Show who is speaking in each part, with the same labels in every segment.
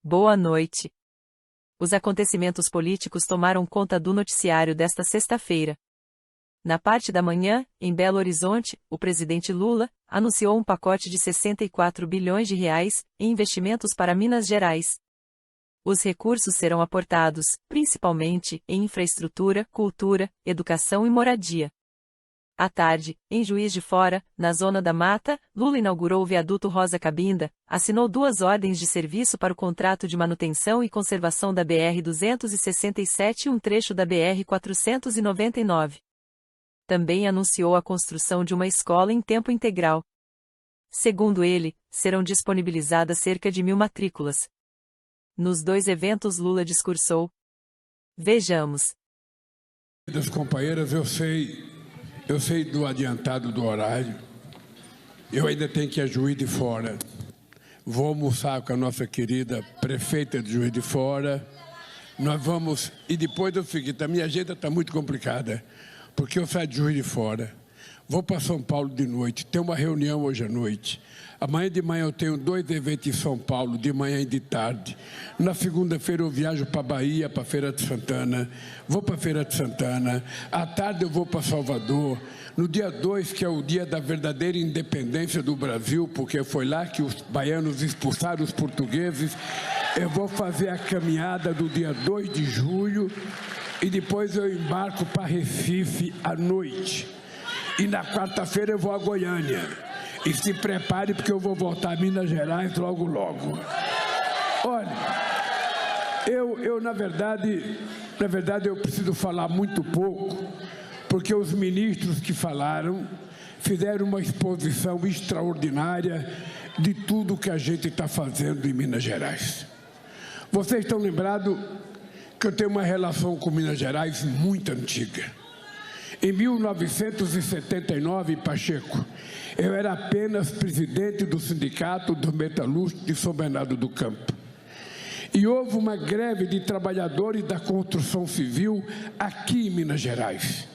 Speaker 1: Boa noite. Os acontecimentos políticos tomaram conta do noticiário desta sexta-feira. Na parte da manhã, em Belo Horizonte, o presidente Lula anunciou um pacote de 64 bilhões de reais em investimentos para Minas Gerais. Os recursos serão aportados, principalmente, em infraestrutura, cultura, educação e moradia. À tarde, em Juiz de Fora, na Zona da Mata, Lula inaugurou o viaduto Rosa Cabinda, assinou 2 ordens de serviço para o contrato de manutenção e conservação da BR-267 e um trecho da BR-499. Também anunciou a construção de uma escola em tempo integral. Segundo ele, serão disponibilizadas cerca de 1.000 matrículas. Nos 2 eventos Lula discursou. Vejamos.
Speaker 2: Das companheiras, eu sei do adiantado do horário. Eu ainda tenho que ir a Juiz de Fora. Vou almoçar com a nossa querida prefeita de Juiz de Fora. Nós vamos... E depois é o seguinte, a minha agenda está muito complicada, porque eu saio de Juiz de Fora, vou para São Paulo de noite, tenho uma reunião hoje à noite. Amanhã de manhã eu tenho 2 eventos em São Paulo, de manhã e de tarde. Na segunda-feira eu viajo para Bahia, para Feira de Santana. Vou para Feira de Santana. À tarde eu vou para Salvador. No dia 2, que é o dia da verdadeira independência do Brasil, porque foi lá que os baianos expulsaram os portugueses, eu vou fazer a caminhada do dia 2 de julho e depois eu embarco para Recife à noite. E na quarta-feira eu vou a Goiânia. E se prepare, porque eu vou voltar a Minas Gerais logo, logo. Olha, eu na verdade, eu preciso falar muito pouco, porque os ministros que falaram fizeram uma exposição extraordinária de tudo que a gente está fazendo em Minas Gerais. Vocês estão lembrados que eu tenho uma relação com Minas Gerais muito antiga. Em 1979, Pacheco, eu era apenas presidente do Sindicato dos Metalúrgicos de São Bernardo do Campo. E houve uma greve de trabalhadores da construção civil aqui em Minas Gerais.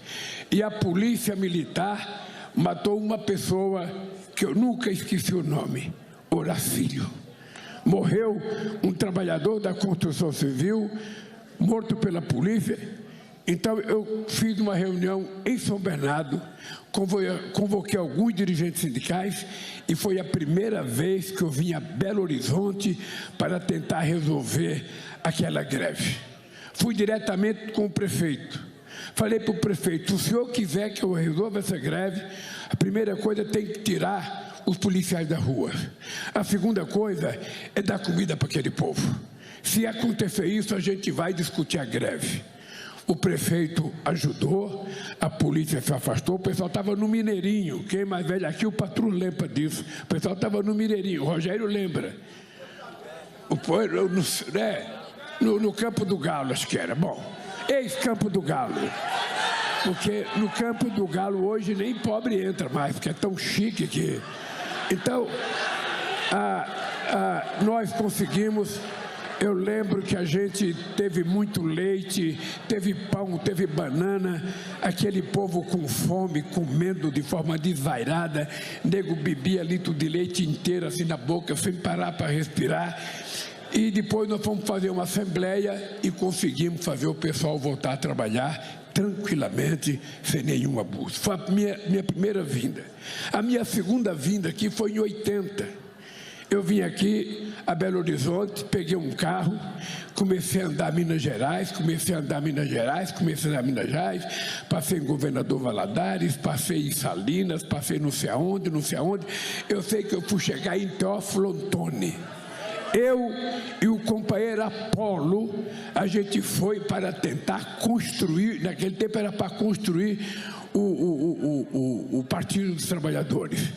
Speaker 2: E a polícia militar matou uma pessoa que eu nunca esqueci o nome, Horacílio. Morreu um trabalhador da construção civil, morto pela polícia. Então, eu fiz uma reunião em São Bernardo, convoquei alguns dirigentes sindicais e foi a primeira vez que eu vim a Belo Horizonte para tentar resolver aquela greve. Fui diretamente com o prefeito. Falei para o prefeito, se o senhor quiser que eu resolva essa greve, a primeira coisa tem que tirar os policiais da rua. A segunda coisa é dar comida para aquele povo. Se acontecer isso, a gente vai discutir a greve. O prefeito ajudou, a polícia se afastou, o pessoal estava no Mineirinho. Quem é mais velho aqui, o patrão lembra disso. O pessoal estava no Mineirinho, o Rogério lembra. No Campo do Galo, acho que era. Bom, ex-Campo do Galo. Porque no Campo do Galo hoje nem pobre entra mais, porque é tão chique que... Então, nós conseguimos... Eu lembro que a gente teve muito leite, teve pão, teve banana, aquele povo com fome, comendo de forma desvairada, nego bebia litro de leite inteiro assim na boca, sem parar para respirar. E depois nós fomos fazer uma assembleia e conseguimos fazer o pessoal voltar a trabalhar tranquilamente, sem nenhum abuso. Foi a minha primeira vinda. A minha segunda vinda aqui foi em 80. Eu vim aqui a Belo Horizonte, peguei um carro, comecei a andar Minas Gerais, passei em Governador Valadares, passei em Salinas, passei não sei aonde. Eu sei que eu fui chegar em Teófilo Otoni. Eu e o companheiro Apolo, a gente foi para tentar construir, naquele tempo era para construir o Partido dos Trabalhadores.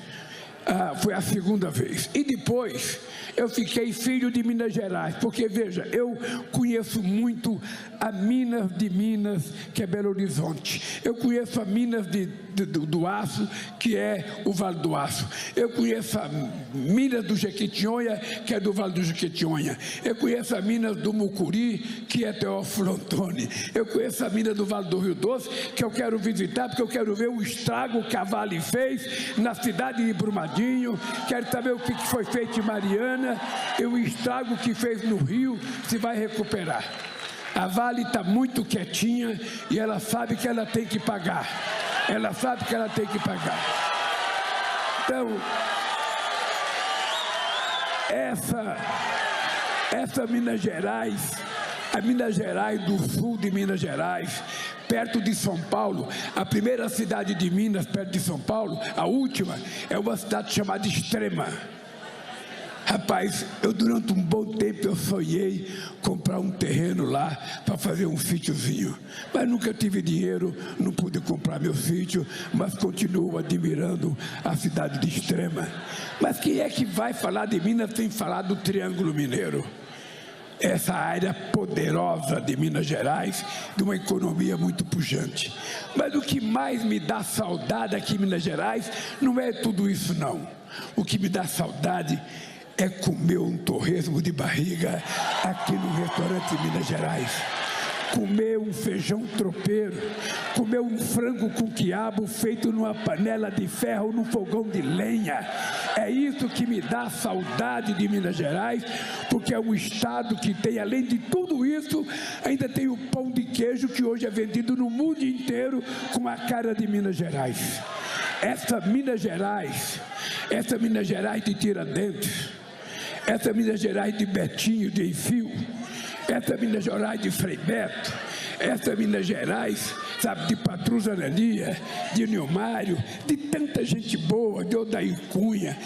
Speaker 2: Foi a segunda vez. E depois eu fiquei filho de Minas Gerais, porque, veja, eu conheço muito a Minas de Minas, que é Belo Horizonte. Eu conheço a Minas do Aço, que é o Vale do Aço. Eu conheço a Minas do Jequitinhonha, que é do Vale do Jequitinhonha. Eu conheço a Minas do Mucuri, que é Teófilo Otoni. Eu conheço a Minas do Vale do Rio Doce, que eu quero visitar, porque eu quero ver o estrago que a Vale fez na cidade de Brumadinho. Brumadinho, quero saber o que foi feito em Mariana, e o estrago que fez no Rio, se vai recuperar. A Vale está muito quietinha e ela sabe que ela tem que pagar. Ela sabe que ela tem que pagar. Então, essa Minas Gerais, a Minas Gerais do sul de Minas Gerais, perto de São Paulo, a primeira cidade de Minas, perto de São Paulo, a última, é uma cidade chamada Extrema. Rapaz, eu durante um bom tempo eu sonhei comprar um terreno lá para fazer um sítiozinho. Mas nunca tive dinheiro, não pude comprar meu sítio, mas continuo admirando a cidade de Extrema. Mas quem é que vai falar de Minas sem falar do Triângulo Mineiro? Essa área poderosa de Minas Gerais, de uma economia muito pujante. Mas o que mais me dá saudade aqui em Minas Gerais não é tudo isso não. O que me dá saudade é comer um torresmo de barriga aqui no restaurante Minas Gerais. Comer um feijão tropeiro, comer um frango com quiabo feito numa panela de ferro, num fogão de lenha. É isso que me dá saudade de Minas Gerais, porque é um estado que tem, além de tudo isso, ainda tem o pão de queijo que hoje é vendido no mundo inteiro com a cara de Minas Gerais. Essa Minas Gerais de Tiradentes, essa Minas Gerais de Betinho, de Enfio, essa Minas Gerais de Frei Beto, essa Minas Gerais, sabe, de Patrus Anania, de Nilmário, de tanta gente boa, de Odair Cunha,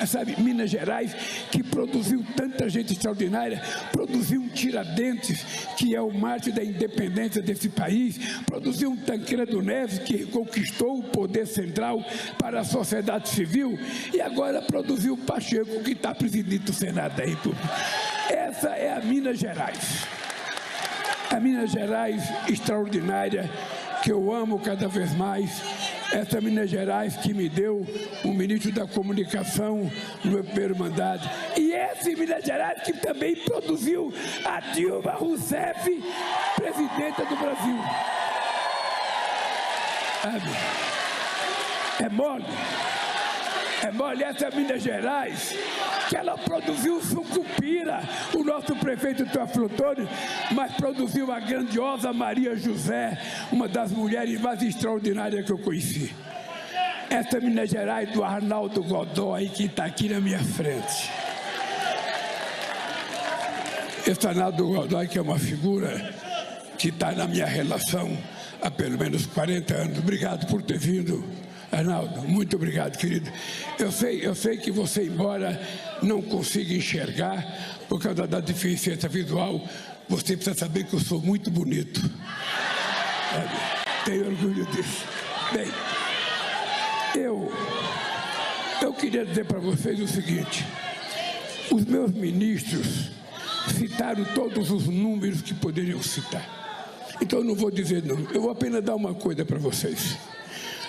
Speaker 2: sabe, Minas Gerais, que produziu tanta gente extraordinária, produziu um Tiradentes, que é o mártir da independência desse país, produziu um Tancredo Neves, que conquistou o poder central para a sociedade civil, e agora produziu o Pacheco, que está presidindo o Senado da República. Essa é a Minas Gerais. A Minas Gerais extraordinária, que eu amo cada vez mais. Essa Minas Gerais que me deu o ministro da Comunicação no meu primeiro mandato. E esse Minas Gerais que também produziu a Dilma Rousseff, presidenta do Brasil. Sabe? É mole essa Minas Gerais, que ela produziu o Sucupira, o nosso prefeito Teófilo, mas produziu a grandiosa Maria José, uma das mulheres mais extraordinárias que eu conheci. Essa Minas Gerais do Arnaldo Godoy, que está aqui na minha frente. Esse Arnaldo Godoy, que é uma figura que está na minha relação há pelo menos 40 anos. Obrigado por ter vindo, Arnaldo, muito obrigado, querido. Eu sei que você, embora não consiga enxergar por causa da deficiência visual, você precisa saber que eu sou muito bonito. Tenho orgulho disso. Bem, eu queria dizer para vocês o seguinte: os meus ministros citaram todos os números que poderiam citar. Então eu não vou dizer não, eu vou apenas dar uma coisa para vocês.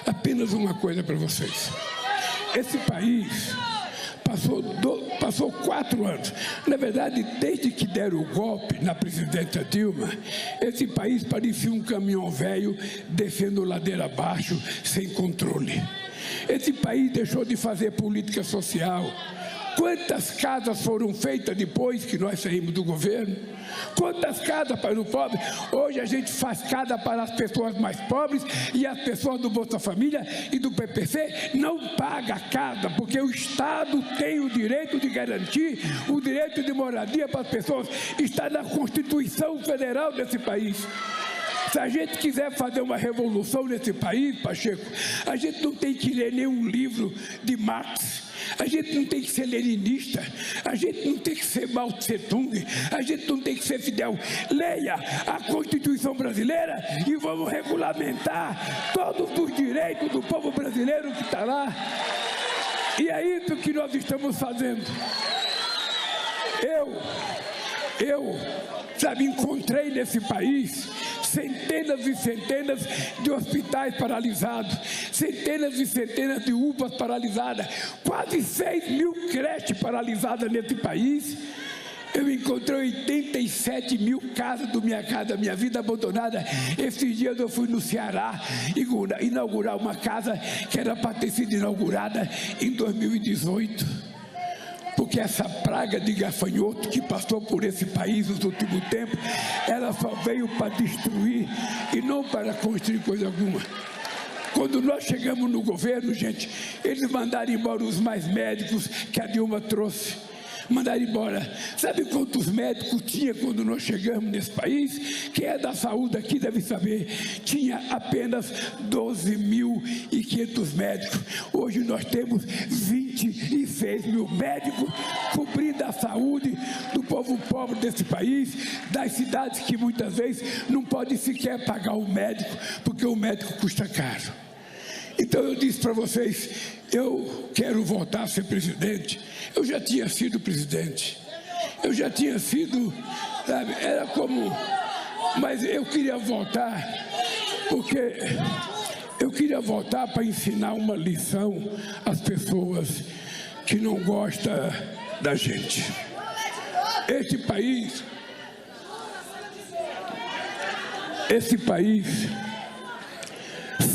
Speaker 2: Apenas uma coisa para vocês. Esse país passou 4 anos. Na verdade, desde que deram o golpe na presidenta Dilma, esse país parecia um caminhão velho descendo ladeira abaixo, sem controle. Esse país deixou de fazer política social. Quantas casas foram feitas depois que nós saímos do governo? Quantas casas para o pobre? Hoje a gente faz casa para as pessoas mais pobres, e as pessoas do Bolsa Família e do PPC não pagam a casa, porque o Estado tem o direito de garantir o direito de moradia para as pessoas. Está na Constituição Federal desse país. Se a gente quiser fazer uma revolução nesse país, Pacheco, a gente não tem que ler nenhum livro de Marx. A gente não tem que ser leninista, a gente não tem que ser Mao Tse Tung, a gente não tem que ser Fidel. Leia a Constituição brasileira e vamos regulamentar todos os direitos do povo brasileiro que está lá. E é isso que nós estamos fazendo. Eu, sabe, encontrei nesse país centenas e centenas de hospitais paralisados, centenas e centenas de UPAs paralisadas, quase 6 mil creches paralisadas nesse país. Eu encontrei 87 mil casas da minha vida abandonada. Esses dias eu fui no Ceará inaugurar uma casa que era para ter sido inaugurada em 2018. Porque essa praga de gafanhoto que passou por esse país nos últimos tempos, ela só veio para destruir e não para construir coisa alguma. Quando nós chegamos no governo, gente, eles mandaram embora os mais médicos que a Dilma trouxe. Mandaram embora. Sabe quantos médicos tinha quando nós chegamos nesse país? Quem é da saúde aqui deve saber. Tinha apenas 12.500 médicos. Hoje nós temos 26 mil médicos cobrindo a saúde do povo pobre desse país, das cidades que muitas vezes não pode sequer pagar o médico, porque o médico custa caro. Então eu disse para vocês, eu quero voltar a ser presidente. Eu já tinha sido presidente, eu já tinha sido, sabe, era como, mas eu queria voltar, porque eu queria voltar para ensinar uma lição às pessoas que não gostam da gente. Esse país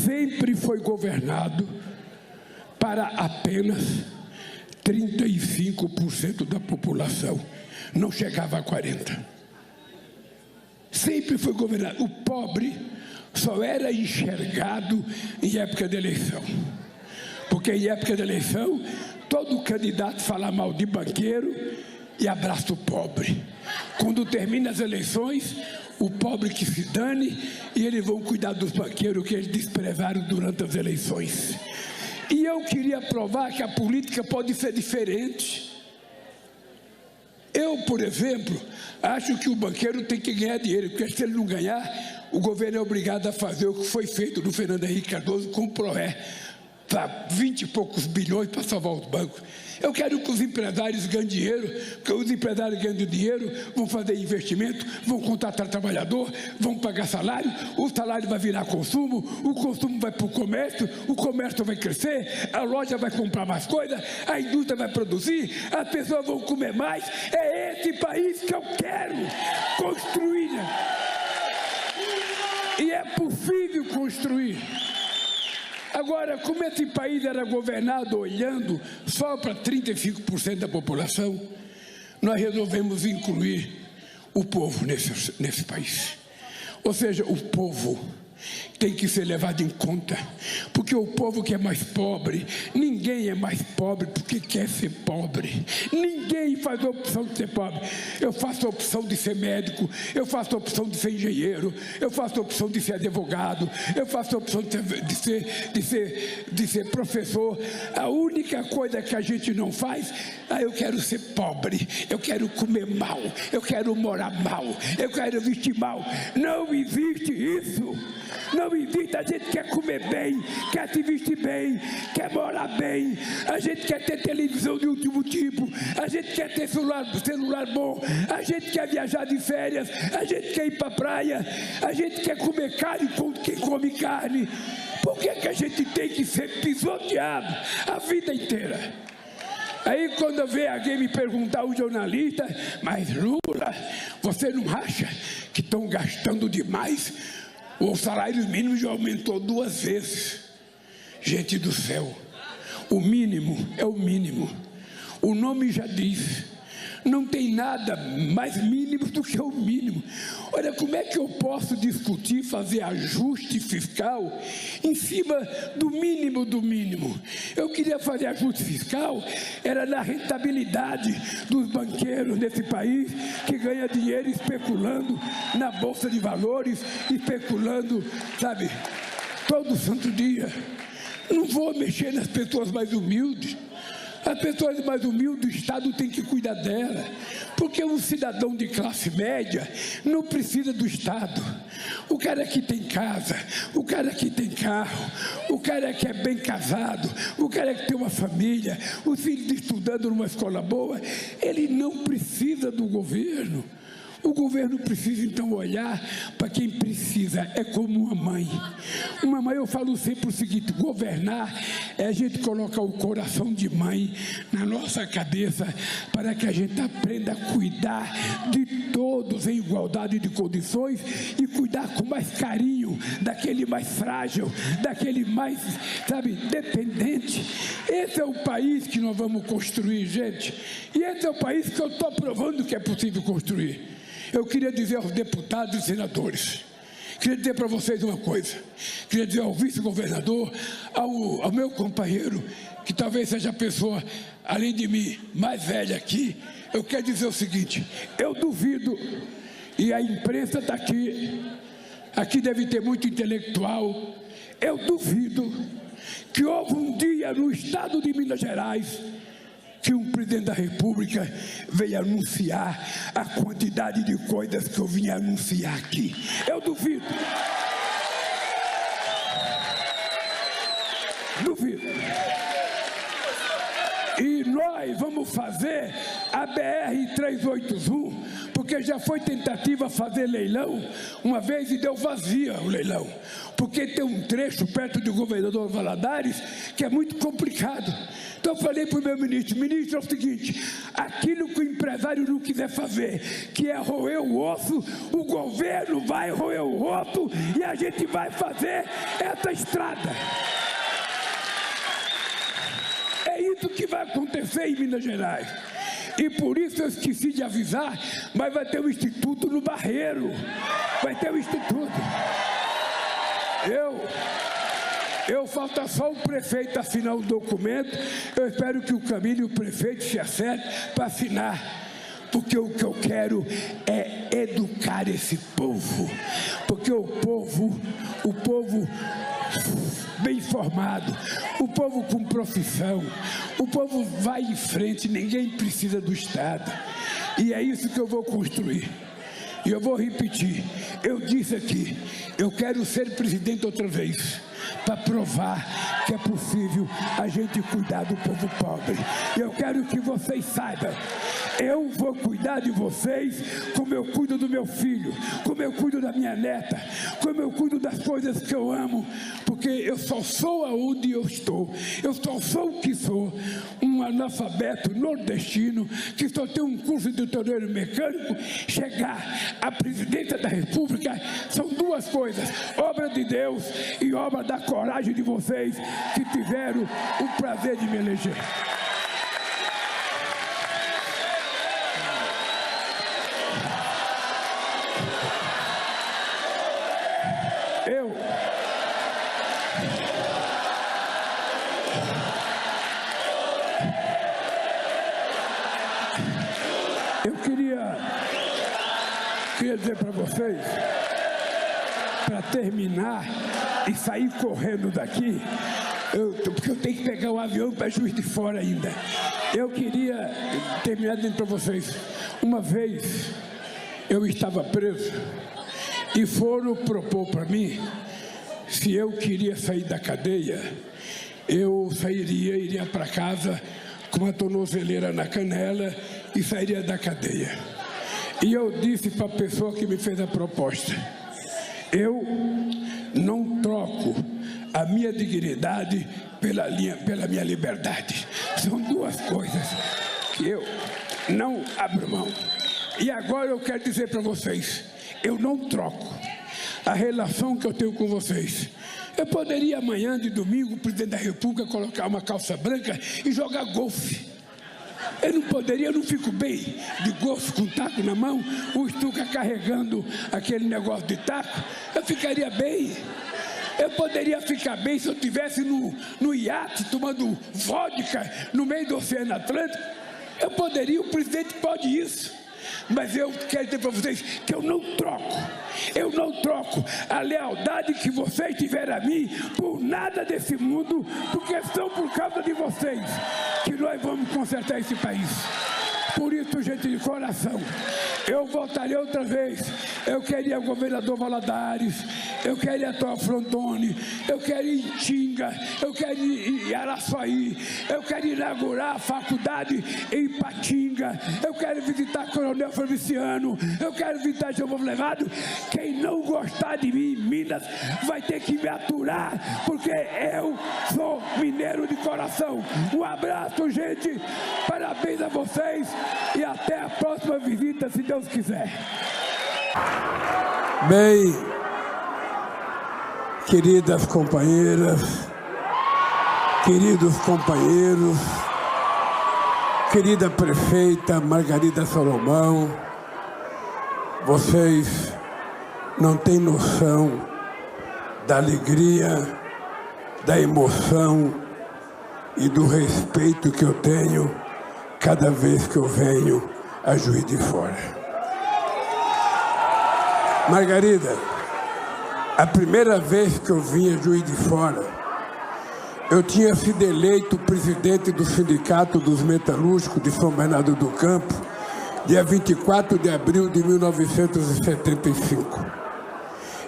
Speaker 2: sempre foi governado para apenas 35% da população, não chegava a 40%. Sempre foi governado. O pobre só era enxergado em época de eleição, porque em época de eleição todo candidato fala mal de banqueiro e abraça o pobre. Quando termina as eleições, o pobre que se dane e eles vão cuidar dos banqueiros que eles desprezaram durante as eleições. E eu queria provar que a política pode ser diferente. Eu, por exemplo, acho que o banqueiro tem que ganhar dinheiro, porque se ele não ganhar, o governo é obrigado a fazer o que foi feito no Fernando Henrique Cardoso com o PROE, para 20 e poucos bilhões para salvar os bancos. Eu quero que os empresários ganhem dinheiro, porque os empresários ganhando dinheiro vão fazer investimento, vão contratar trabalhador, vão pagar salário, o salário vai virar consumo, o consumo vai para o comércio vai crescer, a loja vai comprar mais coisas, a indústria vai produzir, as pessoas vão comer mais. É esse país que eu quero construir. E é possível construir. Agora, como esse país era governado olhando só para 35% da população, nós resolvemos incluir o povo nesse país. Ou seja, o povo tem que ser levado em conta, porque o povo que é mais pobre, ninguém é mais pobre porque quer ser pobre. Ninguém faz a opção de ser pobre. Eu faço a opção de ser médico, eu faço a opção de ser engenheiro, eu faço a opção de ser advogado, eu faço a opção de ser professor. A única coisa que a gente não faz, eu quero ser pobre, eu quero comer mal, eu quero morar mal, eu quero vestir mal. Não existe isso. Não existe. A gente quer comer bem, quer se vestir bem, quer morar bem, a gente quer ter televisão de último tipo, a gente quer ter celular bom, a gente quer viajar de férias, a gente quer ir para a praia, a gente quer comer carne com quem come carne. Por que a gente tem que ser pisoteado a vida inteira? Aí quando vem alguém me perguntar, o jornalista, mas Lula, você não acha que estão gastando demais? O salário mínimo já aumentou 2 vezes. Gente do céu, o mínimo é o mínimo. O nome já diz, não tem nada mais mínimo do que o mínimo. Olha, como é que eu posso discutir, fazer ajuste fiscal em cima do mínimo do mínimo? Eu queria fazer ajuste fiscal, era na rentabilidade dos banqueiros nesse país, que ganha dinheiro especulando na Bolsa de Valores, especulando, sabe, todo santo dia. Não vou mexer nas pessoas mais humildes. As pessoas mais humildes, o Estado tem que cuidar dela, porque um cidadão de classe média não precisa do Estado. O cara que tem casa, o cara que tem carro, o cara que é bem casado, o cara que tem uma família, os filhos estudando numa escola boa, ele não precisa do governo. O governo precisa, então, olhar para quem precisa. É como uma mãe. Uma mãe, eu falo sempre o seguinte: governar é a gente colocar o coração de mãe na nossa cabeça para que a gente aprenda a cuidar de todos em igualdade de condições e cuidar com mais carinho daquele mais frágil, daquele mais, sabe, dependente. Esse é o país que nós vamos construir, gente. E esse é o país que eu estou provando que é possível construir. Eu queria dizer aos deputados e senadores, queria dizer para vocês uma coisa, queria dizer ao vice-governador, ao meu companheiro, que talvez seja a pessoa, além de mim, mais velha aqui, eu quero dizer o seguinte: eu duvido, e a imprensa está aqui deve ter muito intelectual, eu duvido que houve um dia no estado de Minas Gerais que um presidente da República veio anunciar a quantidade de coisas que eu vim anunciar aqui. Eu duvido. Duvido. E nós vamos fazer a BR-381, porque já foi tentativa fazer leilão uma vez e deu vazia o leilão, porque tem um trecho perto do governador Valadares que é muito complicado. Então eu falei para o meu ministro: ministro, é o seguinte, aquilo que o empresário não quiser fazer, que é roer o osso, o governo vai roer o osso e a gente vai fazer essa estrada. É isso que vai acontecer em Minas Gerais. E por isso eu esqueci de avisar, mas vai ter um instituto no Barreiro. Vai ter um instituto. Falta só o prefeito assinar o documento. Eu espero que o Camilo e o prefeito se acertem para assinar. Porque o que eu quero é educar esse povo. Porque o povo bem formado, o povo com profissão, o povo vai em frente, ninguém precisa do Estado. E é isso que eu vou construir. E eu vou repetir, eu disse aqui, eu quero ser presidente outra vez, para provar que é possível a gente cuidar do povo pobre. Eu quero que vocês saibam, eu vou cuidar de vocês como eu cuido do meu filho, como eu cuido da minha neta, como eu cuido das coisas que eu amo, porque eu só sou aonde eu estou, eu só sou o que sou, um analfabeto nordestino, que só tem um curso de torneiro mecânico. Chegar à presidência da República são duas coisas: obra de Deus e obra da coragem de vocês que tiveram o prazer de me eleger. Eu queria dizer para vocês, para terminar e sair correndo daqui, porque eu tenho que pegar o avião para Juiz de Fora ainda. Eu queria terminar dizendo para vocês, uma vez eu estava preso e foram propor para mim se eu queria sair da cadeia. Eu iria para casa com uma tornozeleira na canela e sairia da cadeia. E eu disse para a pessoa que me fez a proposta: eu não troco a minha dignidade pela minha liberdade. São duas coisas que eu não abro mão. E agora eu quero dizer para vocês, eu não troco a relação que eu tenho com vocês. Eu poderia amanhã de domingo, o presidente da República, colocar uma calça branca e jogar golfe. Eu não poderia, eu não fico bem de golfe com taco na mão, o Stuka carregando aquele negócio de taco. Eu ficaria bem. Eu poderia ficar bem se eu estivesse no iate tomando vodka no meio do Oceano Atlântico. Eu poderia, o presidente pode isso. Mas eu quero dizer para vocês que eu não troco a lealdade que vocês tiveram a mim por nada desse mundo, porque são por causa de vocês que nós vamos consertar esse país. Por isso, gente de coração, eu voltarei outra vez. Eu queria o governador Valadares, eu queria a Toa Frontone, eu quero ir em Tinga, eu quero ir em Araçuaí, eu quero inaugurar a faculdade em Ipatinga, eu quero visitar Coronel Fabriciano, eu quero visitar João Povo Levado. Quem não gostar de mim em Minas vai ter que me aturar, porque eu sou mineiro de coração. Um abraço, gente, parabéns a vocês e até a próxima visita, se Deus quiser. Bem, queridas companheiras, queridos companheiros, querida prefeita Margarida Salomão, vocês não têm noção da alegria, da emoção e do respeito que eu tenho cada vez que eu venho a Juiz de Fora. Margarida, a primeira vez que eu vim a Juiz de Fora, eu tinha sido eleito presidente do Sindicato dos Metalúrgicos de São Bernardo do Campo, dia 24 de abril de 1975.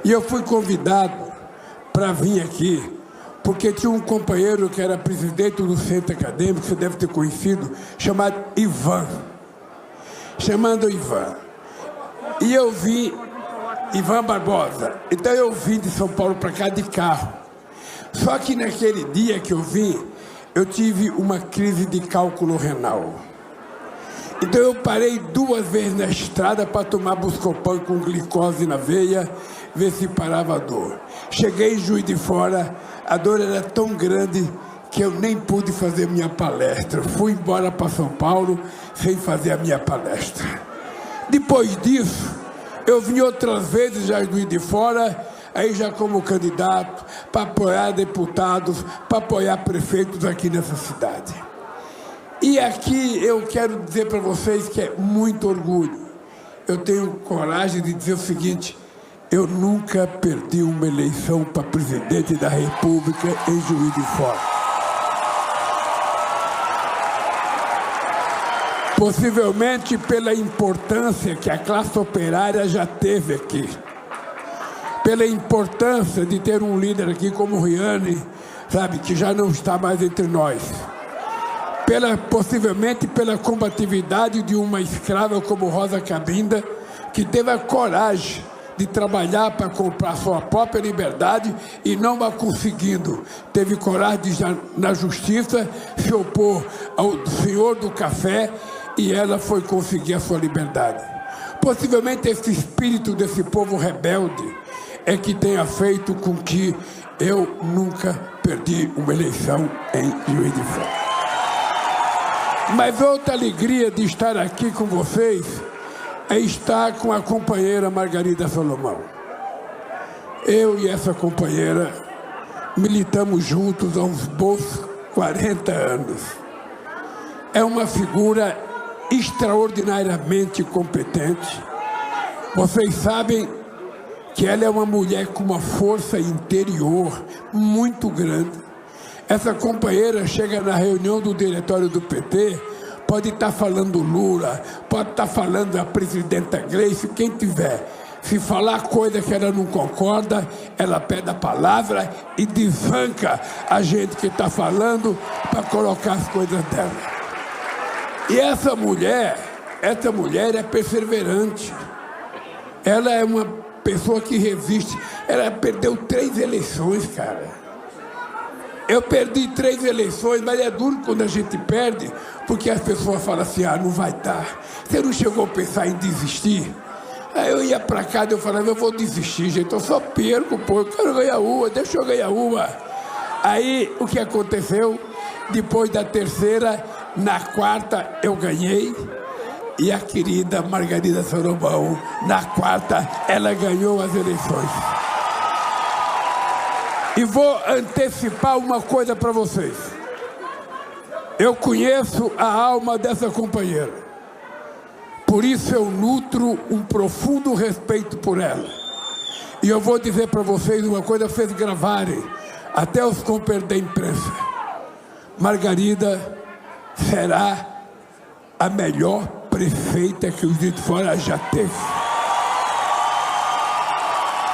Speaker 2: E eu fui convidado para vir aqui, porque tinha um companheiro que era presidente do centro acadêmico, você deve ter conhecido, chamado Ivan. E eu vim, Ivan Barbosa. Então eu vim de São Paulo para cá de carro. Só que naquele dia que eu vim, eu tive uma crise de cálculo renal. Então eu parei 2 vezes na estrada para tomar Buscopan com glicose na veia, ver se parava a dor. Cheguei em Juiz de Fora, a dor era tão grande que eu nem pude fazer minha palestra. Fui embora para São Paulo sem fazer a minha palestra. Depois disso, eu vim outras vezes já em Juiz de Fora, aí já como candidato, para apoiar deputados, para apoiar prefeitos aqui nessa cidade. E aqui eu quero dizer para vocês que é muito orgulho. Eu tenho coragem de dizer o seguinte: eu nunca perdi uma eleição para presidente da República em Juiz de Fora. Possivelmente pela importância que a classe operária já teve aqui. Pela importância de ter um líder aqui como o Riane, sabe, que já não está mais entre nós. Possivelmente pela combatividade de uma escrava como Rosa Cabinda, que teve a coragem de trabalhar para comprar sua própria liberdade e não a conseguindo. Teve coragem de, na justiça, se opor ao senhor do café e ela foi conseguir a sua liberdade. Possivelmente esse espírito desse povo rebelde é que tenha feito com que eu nunca perdi uma eleição em Juiz de Fora. Mas outra alegria de estar aqui com vocês é estar com a companheira Margarida Salomão. Eu e essa companheira militamos juntos há uns bons 40 anos. É uma figura extraordinariamente competente. Vocês sabem que ela é uma mulher com uma força interior muito grande. Essa companheira chega na reunião do diretório do PT, pode estar falando Lula, pode estar falando a presidenta Gleice, quem tiver. Se falar coisa que ela não concorda, ela pede a palavra e desbanca a gente que está falando para colocar as coisas dela. E essa mulher é perseverante. Ela é uma pessoa que resiste. Ela perdeu 3 eleições, cara. Eu perdi 3 eleições, mas é duro quando a gente perde, porque as pessoas falam assim: ah, não vai dar. Você não chegou a pensar em desistir? Aí eu ia para casa e eu falava: eu vou desistir, gente, eu só perco, pô, eu quero ganhar uma, deixa eu ganhar uma. Aí o que aconteceu? Depois da 3ª, na 4ª eu ganhei, e a querida Margarida Salomão, na 4ª, ela ganhou as eleições. E vou antecipar uma coisa para vocês. Eu conheço a alma dessa companheira. Por isso eu nutro um profundo respeito por ela. E eu vou dizer para vocês uma coisa, vocês gravarem, até os companheiros da imprensa. Margarida será a melhor prefeita que o Juiz de Fora já teve.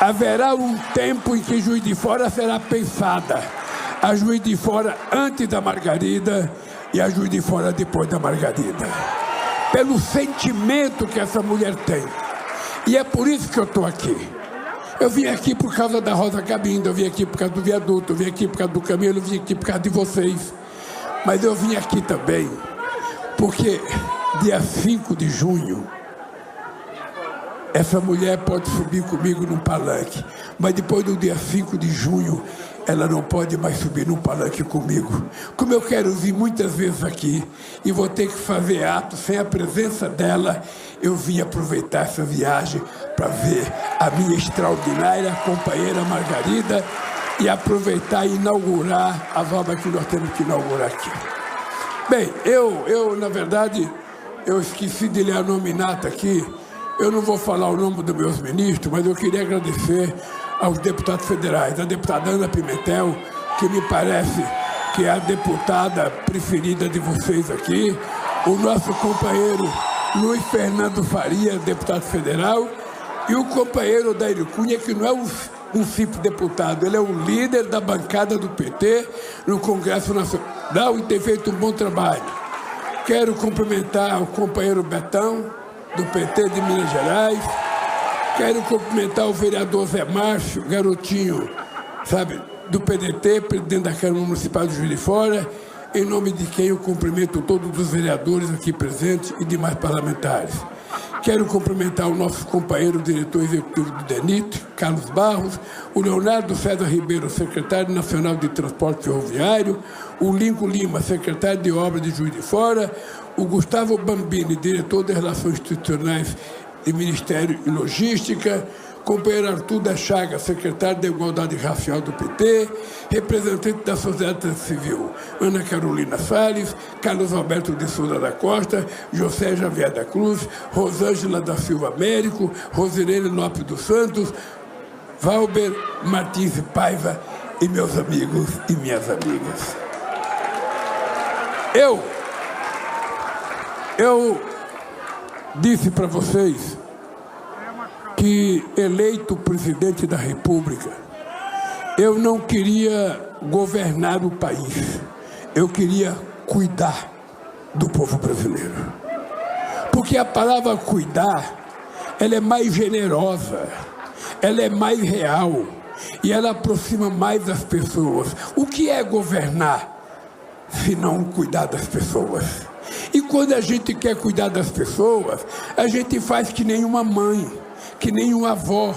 Speaker 2: Haverá um tempo em que Juiz de Fora será pensada. A Juiz de Fora antes da Margarida e a Juiz de Fora depois da Margarida. Pelo sentimento que essa mulher tem. E é por isso que eu estou aqui. Eu vim aqui por causa da Rosa Cabindo, eu vim aqui por causa do viaduto, eu vim aqui por causa do Camilo, eu vim aqui por causa de vocês. Mas eu vim aqui também porque dia 5 de junho, essa mulher pode subir comigo num palanque, mas depois do dia 5 de junho, ela não pode mais subir num palanque comigo. Como eu quero vir muitas vezes aqui e vou ter que fazer atos sem a presença dela, eu vim aproveitar essa viagem para ver a minha extraordinária companheira Margarida e aproveitar e inaugurar as obras que nós temos que inaugurar aqui. Bem, na verdade, eu esqueci de ler a nominata aqui. Eu não vou falar o nome dos meus ministros, mas eu queria agradecer aos deputados federais, a deputada Ana Pimentel, que me parece que é a deputada preferida de vocês aqui, o nosso companheiro Luiz Fernando Faria, deputado federal, e o companheiro Daírio Cunha, que não é um simples deputado, ele é o líder da bancada do PT no Congresso Nacional e tem feito um bom trabalho. Quero cumprimentar o companheiro Betão, do PT de Minas Gerais. Quero cumprimentar o vereador Zé Márcio, garotinho, sabe, do PDT, presidente da Câmara Municipal de Juiz de Fora, em nome de quem eu cumprimento todos os vereadores aqui presentes e demais parlamentares. Quero cumprimentar o nosso companheiro diretor executivo do DENIT, Carlos Barros, o Leonardo César Ribeiro, secretário nacional de Transporte Ferroviário, o Lincoln Lima, secretário de Obras de Juiz de Fora, o Gustavo Bambini, diretor de Relações Institucionais e Ministério e Logística, companheiro Arthur da Chaga, secretário da Igualdade Racial do PT, representante da sociedade civil, Ana Carolina Salles, Carlos Alberto de Souza da Costa, José Javier da Cruz, Rosângela da Silva Américo, Rosirene Lopes dos Santos, Valber Martins Paiva e meus amigos e minhas amigas. Eu disse para vocês que, eleito presidente da República, eu não queria governar o país, eu queria cuidar do povo brasileiro. Porque a palavra cuidar, ela é mais generosa, ela é mais real e ela aproxima mais as pessoas. O que é governar se não cuidar das pessoas? E quando a gente quer cuidar das pessoas, a gente faz que nem uma mãe, que nem uma avó.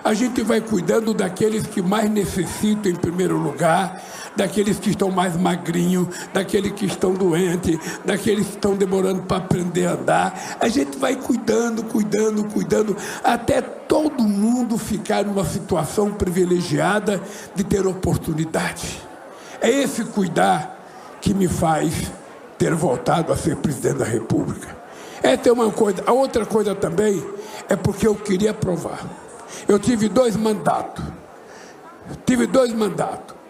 Speaker 2: A gente vai cuidando daqueles que mais necessitam em primeiro lugar, daqueles que estão mais magrinhos, daqueles que estão doentes, daqueles que estão demorando para aprender a andar. A gente vai cuidando, até todo mundo ficar numa situação privilegiada de ter oportunidade. É esse cuidar que me faz ter voltado a ser presidente da República. Essa é uma coisa. A outra coisa também é porque eu queria provar. Eu tive 2 mandatos.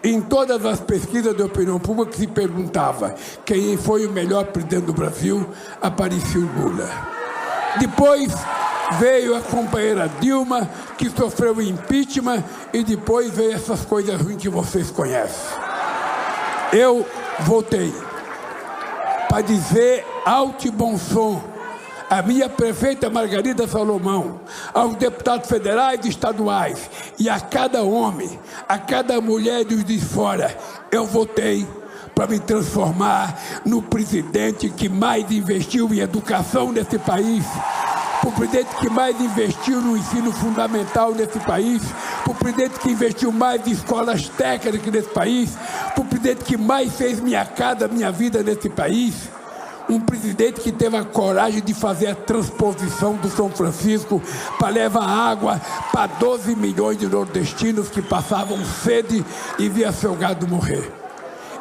Speaker 2: Em todas as pesquisas de opinião pública se perguntava quem foi o melhor presidente do Brasil, aparecia o Lula. Depois veio a companheira Dilma, que sofreu impeachment, e depois veio essas coisas ruins que vocês conhecem. Eu votei para dizer alto e bom som a minha prefeita Margarida Salomão, aos deputados federais e estaduais, e a cada homem, a cada mulher de Juiz de Fora, eu votei para me transformar no presidente que mais investiu em educação nesse país, para o presidente que mais investiu no ensino fundamental nesse país, para o presidente que investiu mais em escolas técnicas nesse país, para o presidente que mais fez minha casa, minha vida nesse país. Um presidente que teve a coragem de fazer a transposição do São Francisco para levar água para 12 milhões de nordestinos que passavam sede e via seu gado morrer.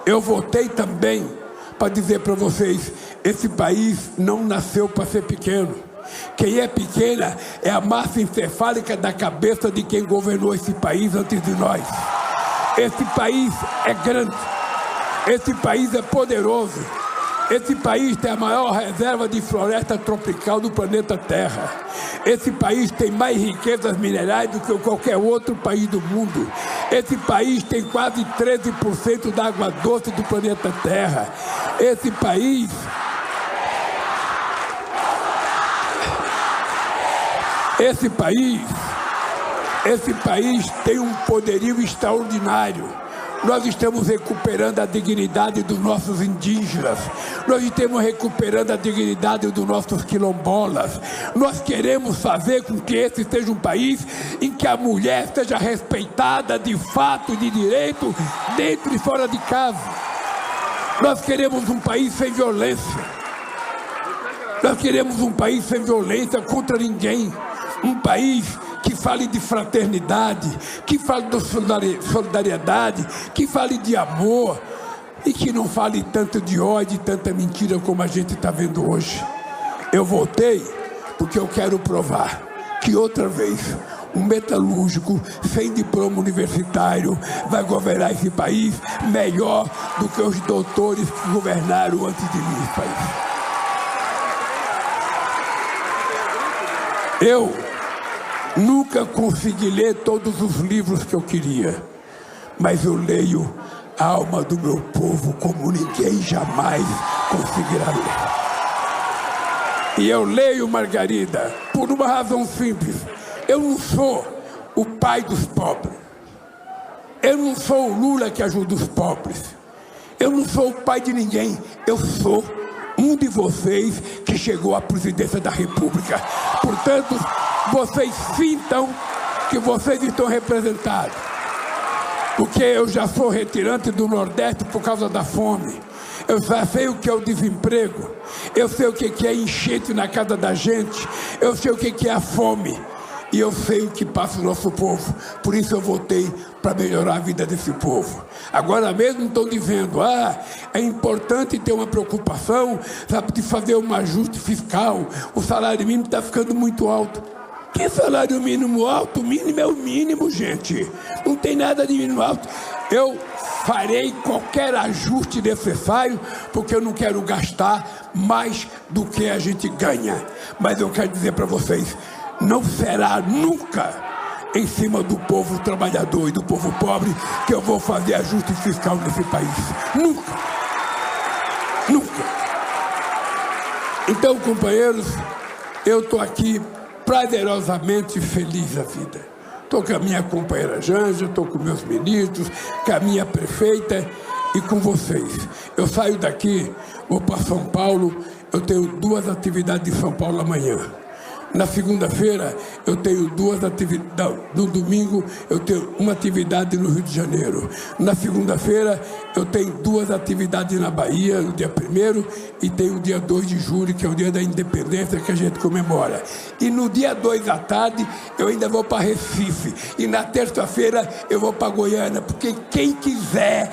Speaker 2: Eu votei também para dizer para vocês, esse país não nasceu para ser pequeno. Quem é pequena é a massa encefálica da cabeça de quem governou esse país antes de nós. Esse país é grande, esse país é poderoso. Esse país tem a maior reserva de floresta tropical do planeta Terra. Esse país tem mais riquezas minerais do que qualquer outro país do mundo. Esse país tem quase 13% da água doce do planeta Terra. Esse país tem um poderio extraordinário. Nós estamos recuperando a dignidade dos nossos indígenas. Nós estamos recuperando a dignidade dos nossos quilombolas. Nós queremos fazer com que esse seja um país em que a mulher seja respeitada de fato e de direito, dentro e fora de casa. Nós queremos um país sem violência. Nós queremos um país sem violência contra ninguém. Um país que fale de fraternidade, que fale de solidariedade, que fale de amor e que não fale tanto de ódio e tanta mentira como a gente está vendo hoje. Eu voltei porque eu quero provar que outra vez um metalúrgico sem diploma universitário vai governar esse país melhor do que os doutores que governaram antes de mim esse país. Eu nunca consegui ler todos os livros que eu queria, mas eu leio a alma do meu povo como ninguém jamais conseguirá ler. E eu leio, Margarida, por uma razão simples. Eu não sou o pai dos pobres. Eu não sou o Lula que ajuda os pobres. Eu não sou o pai de ninguém. Eu sou um de vocês que chegou à presidência da República. Portanto, vocês sintam que vocês estão representados. Porque eu já sou retirante do Nordeste por causa da fome. Eu já sei o que é o desemprego. Eu sei o que é enchente na casa da gente. Eu sei o que é a fome. E eu sei o que passa o nosso povo. Por isso eu votei para melhorar a vida desse povo. Agora mesmo estão dizendo, é importante ter uma preocupação, sabe, de fazer um ajuste fiscal. O salário mínimo está ficando muito alto. Que salário mínimo alto? O mínimo é o mínimo, gente. Não tem nada de mínimo alto. Eu farei qualquer ajuste necessário, porque eu não quero gastar mais do que a gente ganha. Mas eu quero dizer para vocês, não será nunca em cima do povo trabalhador e do povo pobre que eu vou fazer ajuste fiscal nesse país. Nunca. Nunca. Então, companheiros, eu estou aqui prazerosamente feliz da vida. Estou com a minha companheira Janja, estou com meus ministros, com a minha prefeita e com vocês. Eu saio daqui, vou para São Paulo, eu tenho 2 atividades em São Paulo amanhã. Na segunda-feira eu tenho 2 atividades, no domingo eu tenho uma atividade no Rio de Janeiro. Na segunda-feira eu tenho 2 atividades na Bahia, no dia 1º, e tenho o dia 2 de julho, que é o dia da independência que a gente comemora. E no dia 2 à tarde eu ainda vou para Recife. E na terça-feira eu vou para Goiânia, porque quem quiser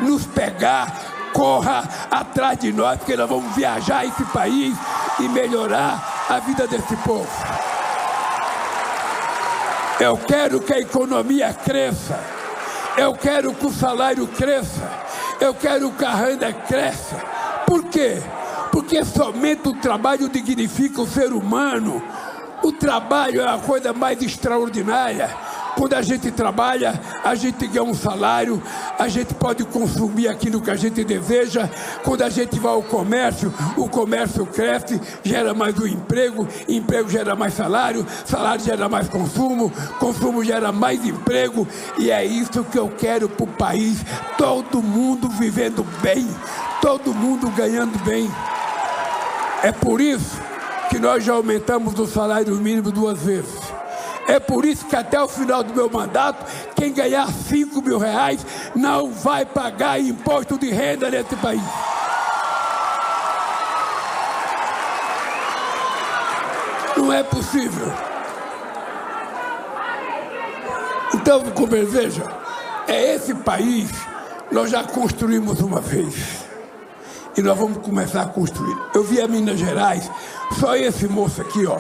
Speaker 2: nos pegar, corra atrás de nós, porque nós vamos viajar esse país e melhorar a vida desse povo. Eu quero que a economia cresça. Eu quero que o salário cresça. Eu quero que a renda cresça. Por quê? Porque somente o trabalho dignifica o ser humano. O trabalho é a coisa mais extraordinária. Quando a gente trabalha, a gente ganha um salário, a gente pode consumir aquilo que a gente deseja. Quando a gente vai ao comércio, o comércio cresce, gera mais um emprego, emprego gera mais salário, salário gera mais consumo, consumo gera mais emprego. E é isso que eu quero para o país, todo mundo vivendo bem, todo mundo ganhando bem. É por isso que nós já aumentamos o salário mínimo 2 vezes. É por isso que até o final do meu mandato, quem ganhar 5 mil reais não vai pagar imposto de renda nesse país. Não é possível. Então, como veja, é esse país nós já construímos uma vez. E nós vamos começar a construir. Eu vi a Minas Gerais, só esse moço aqui, ó.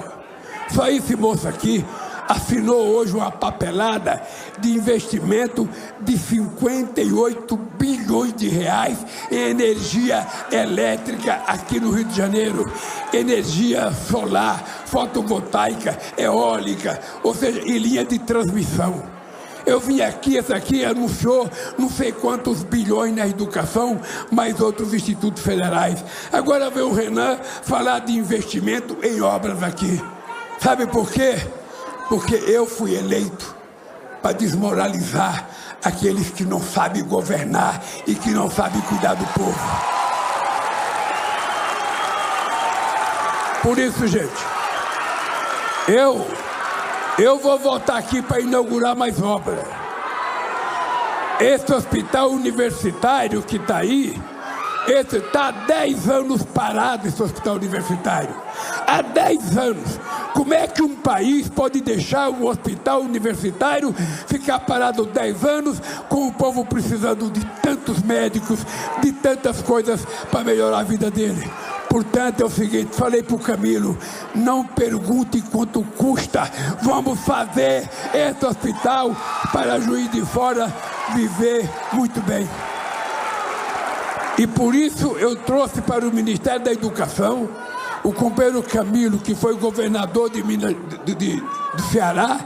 Speaker 2: Só esse moço aqui assinou hoje uma papelada de investimento de 58 bilhões de reais em energia elétrica aqui no Rio de Janeiro. Energia solar, fotovoltaica, eólica, ou seja, em linha de transmissão. Eu vim aqui, essa aqui anunciou não sei quantos bilhões na educação, mais outros institutos federais. Agora vem o Renan falar de investimento em obras aqui. Sabe por quê? Porque eu fui eleito para desmoralizar aqueles que não sabem governar e que não sabem cuidar do povo. Por isso, gente, eu vou voltar aqui para inaugurar mais obras. Esse hospital universitário que está aí, esse está há 10 anos parado, esse hospital universitário. Há 10 anos. Como é que um país pode deixar um hospital universitário ficar parado 10 anos com o povo precisando de tantos médicos, de tantas coisas para melhorar a vida dele? Portanto, é o seguinte, falei para o Camilo, não pergunte quanto custa, vamos fazer esse hospital para Juiz de Fora viver muito bem. E por isso eu trouxe para o Ministério da Educação o companheiro Camilo, que foi governador do Ceará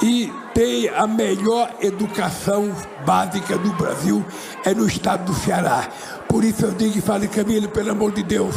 Speaker 2: e tem a melhor educação básica do Brasil, é no estado do Ceará. Por isso eu digo e falo, Camilo, pelo amor de Deus,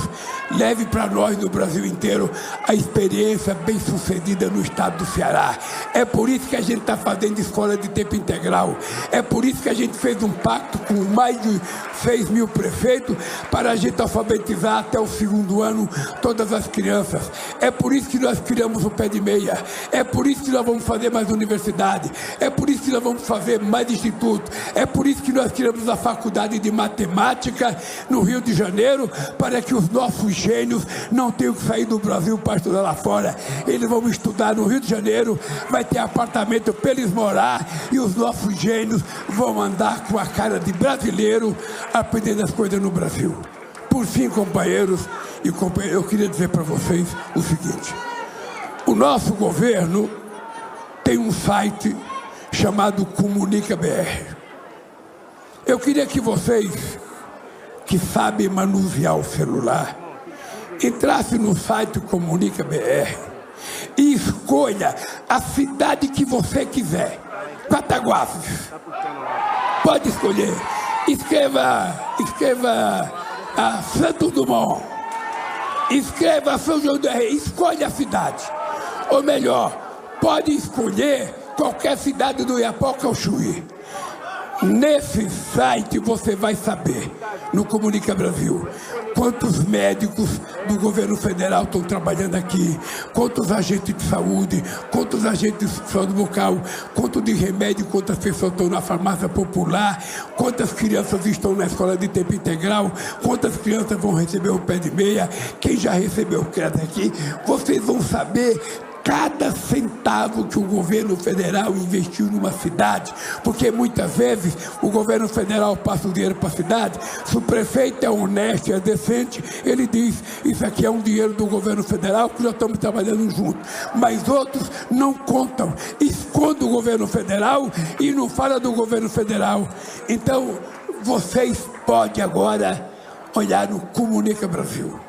Speaker 2: leve para nós no Brasil inteiro a experiência bem-sucedida no estado do Ceará. É por isso que a gente está fazendo escola de tempo integral. É por isso que a gente fez um pacto com mais de 6 mil prefeitos para a gente alfabetizar até o 2º ano todas as crianças. É por isso que nós criamos o Pé de Meia. É por isso que nós vamos fazer mais universidade. É por isso que nós vamos fazer mais instituto. É por isso que nós criamos a faculdade de matemática no Rio de Janeiro, para que os nossos gênios não tenham que sair do Brasil para estudar lá fora. Eles vão estudar no Rio de Janeiro, vai ter apartamento para eles morar, e os nossos gênios vão andar com a cara de brasileiro, aprendendo as coisas no Brasil. Por fim, companheiros e companheiras, eu queria dizer para vocês o seguinte: o nosso governo tem um site chamado Comunica BR. Eu queria que vocês, que sabem manusear o celular, entrasse no site Comunica BR e escolha a cidade que você quiser. Cataguases. Pode escolher. Escreva a Santos Dumont. Escreva São João do Rei. Escolha a cidade. Ou melhor, pode escolher qualquer cidade do Iapoca ao Chuí. Nesse site você vai saber, no Comunica Brasil, quantos médicos do governo federal estão trabalhando aqui, quantos agentes de saúde, quantos agentes de saúde bucal, quanto de remédio, quantas pessoas estão na farmácia popular, quantas crianças estão na escola de tempo integral, quantas crianças vão receber o Pé de Meia, quem já recebeu o crédito aqui. Vocês vão saber cada centavo que o governo federal investiu numa cidade, porque muitas vezes o governo federal passa o dinheiro para a cidade. Se o prefeito é honesto e é decente, ele diz: isso aqui é um dinheiro do governo federal que já estamos trabalhando juntos. Mas outros não contam, escondem o governo federal e não falam do governo federal. Então vocês podem agora olhar no Comunica Brasil.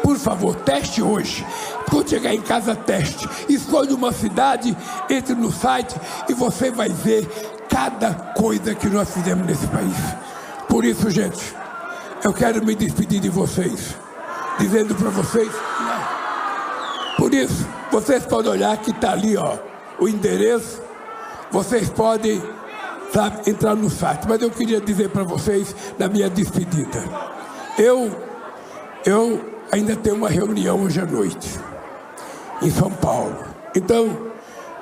Speaker 2: Por favor, teste hoje. Quando chegar em casa, teste. Escolha uma cidade, entre no site e você vai ver cada coisa que nós fizemos nesse país. Por isso, gente, eu quero me despedir de vocês, dizendo para vocês, por isso, vocês podem olhar que está ali, ó, o endereço. Vocês podem, sabe, entrar no site. Mas eu queria dizer para vocês, na minha despedida, eu ainda tenho uma reunião hoje à noite, em São Paulo. Então,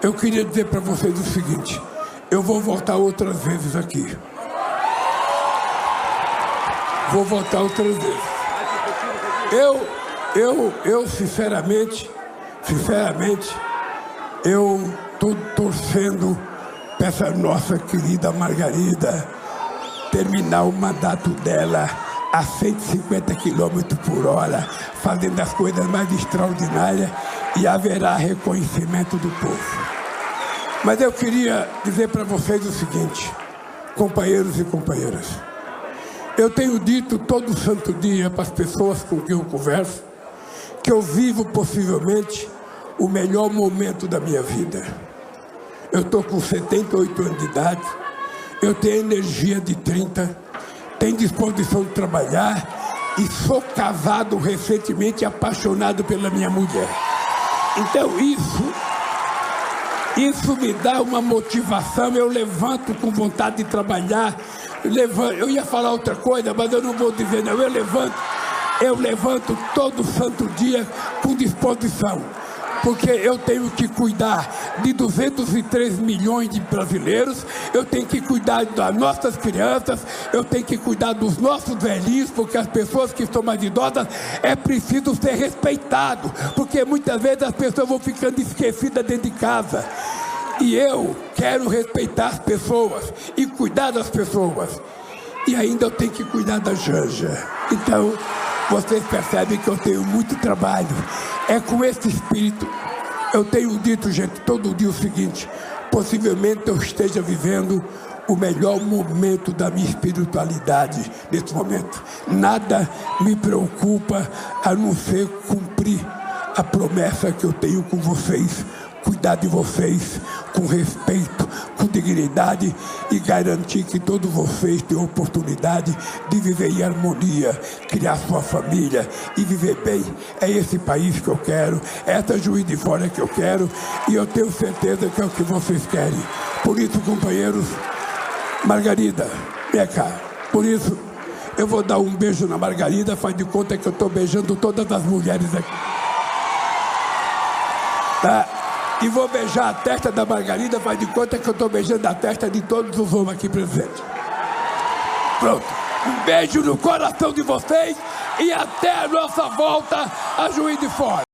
Speaker 2: eu queria dizer para vocês o seguinte: eu vou voltar outras vezes aqui. Vou voltar outras vezes. Eu sinceramente, eu estou torcendo para essa nossa querida Margarida terminar o mandato dela a 150 km por hora, fazendo as coisas mais extraordinárias, e haverá reconhecimento do povo. Mas eu queria dizer para vocês o seguinte, companheiros e companheiras. Eu tenho dito todo santo dia para as pessoas com quem eu converso que eu vivo possivelmente o melhor momento da minha vida. Eu estou com 78 anos de idade, eu tenho energia de 30, tenho disposição de trabalhar e sou casado recentemente e apaixonado pela minha mulher. Então isso me dá uma motivação, eu levanto com vontade de trabalhar, eu ia falar outra coisa, mas eu não vou dizer não, eu levanto todo santo dia com disposição, porque eu tenho que cuidar de 203 milhões de brasileiros, eu tenho que cuidar das nossas crianças, eu tenho que cuidar dos nossos velhinhos, porque as pessoas que estão mais idosas é preciso ser respeitado, porque muitas vezes as pessoas vão ficando esquecidas dentro de casa. E eu quero respeitar as pessoas e cuidar das pessoas. E ainda eu tenho que cuidar da Janja. Então, vocês percebem que eu tenho muito trabalho. É com esse espírito. Eu tenho dito, gente, todo dia o seguinte: possivelmente eu esteja vivendo o melhor momento da minha espiritualidade nesse momento. Nada me preocupa a não ser cumprir a promessa que eu tenho com vocês. Cuidar de vocês com respeito, com dignidade e garantir que todos vocês tenham oportunidade de viver em harmonia, criar sua família e viver bem. É esse país que eu quero, é essa Juiz de Fora que eu quero e eu tenho certeza que é o que vocês querem. Por isso, companheiros, Margarida, vem cá. Por isso, eu vou dar um beijo na Margarida, faz de conta que eu estou beijando todas as mulheres aqui. Tá? E vou beijar a testa da Margarida, faz de conta que eu estou beijando a testa de todos os homens aqui presentes. Pronto. Um beijo no coração de vocês e até a nossa volta a Juiz de Fora.